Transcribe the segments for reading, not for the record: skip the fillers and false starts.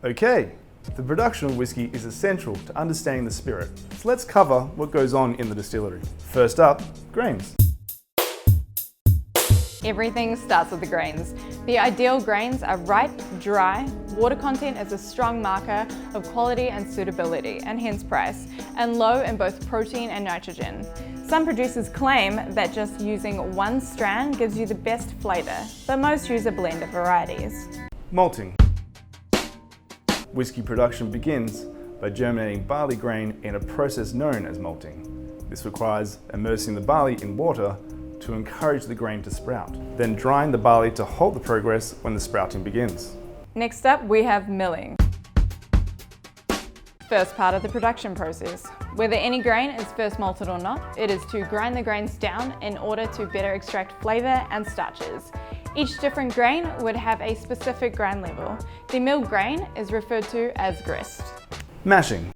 Okay, the production of whiskey is essential to understanding the spirit, so let's cover what goes on in the distillery. First up, grains. Everything starts with the grains. The ideal grains are ripe, dry, water content is a strong marker of quality and suitability, and hence price, and low in both protein and nitrogen. Some producers claim that just using one strand gives you the best flavour, but most use a blend of varieties. Malting. Whiskey production begins by germinating barley grain in a process known as malting. This requires immersing the barley in water to encourage the grain to sprout, then drying the barley to halt the progress when the sprouting begins. Next up, we have milling. First part of the production process. Whether any grain is first malted or not, it is to grind the grains down in order to better extract flavour and starches. Each different grain would have a specific grind level. The milled grain is referred to as grist. Mashing.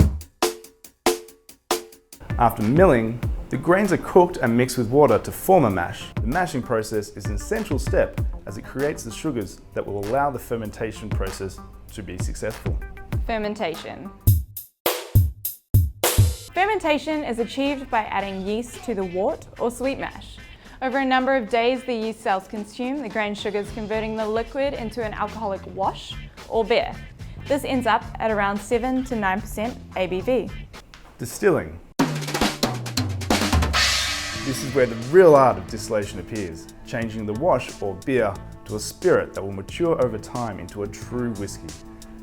After milling, the grains are cooked and mixed with water to form a mash. The mashing process is an essential step as it creates the sugars that will allow the fermentation process to be successful. Fermentation. Fermentation is achieved by adding yeast to the wort or sweet mash. Over a number of days, the yeast cells consume the grain sugars, converting the liquid into an alcoholic wash or beer. This ends up at around 7 to 9% ABV. Distilling. This is where the real art of distillation appears, changing the wash or beer to a spirit that will mature over time into a true whiskey.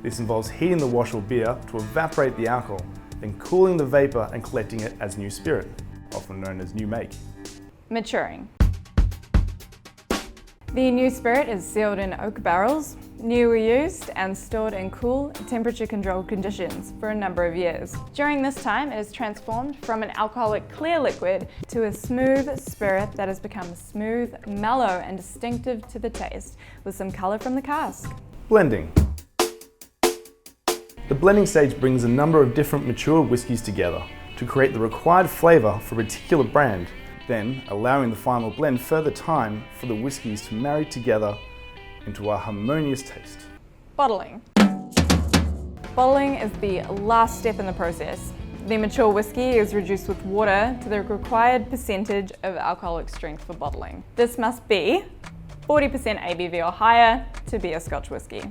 This involves heating the wash or beer to evaporate the alcohol, then cooling the vapor and collecting it as new spirit, often known as new make. Maturing. The new spirit is sealed in oak barrels. New were used and stored in cool, temperature-controlled conditions for a number of years. During this time, it is transformed from an alcoholic clear liquid to a smooth spirit that has become smooth, mellow, and distinctive to the taste, with some colour from the cask. Blending. The blending stage brings a number of different mature whiskies together to create the required flavour for a particular brand, then allowing the final blend further time for the whiskies to marry together into a harmonious taste. Bottling. Bottling is the last step in the process. The mature whiskey is reduced with water to the required percentage of alcoholic strength for bottling. This must be 40% ABV or higher to be a Scotch whiskey.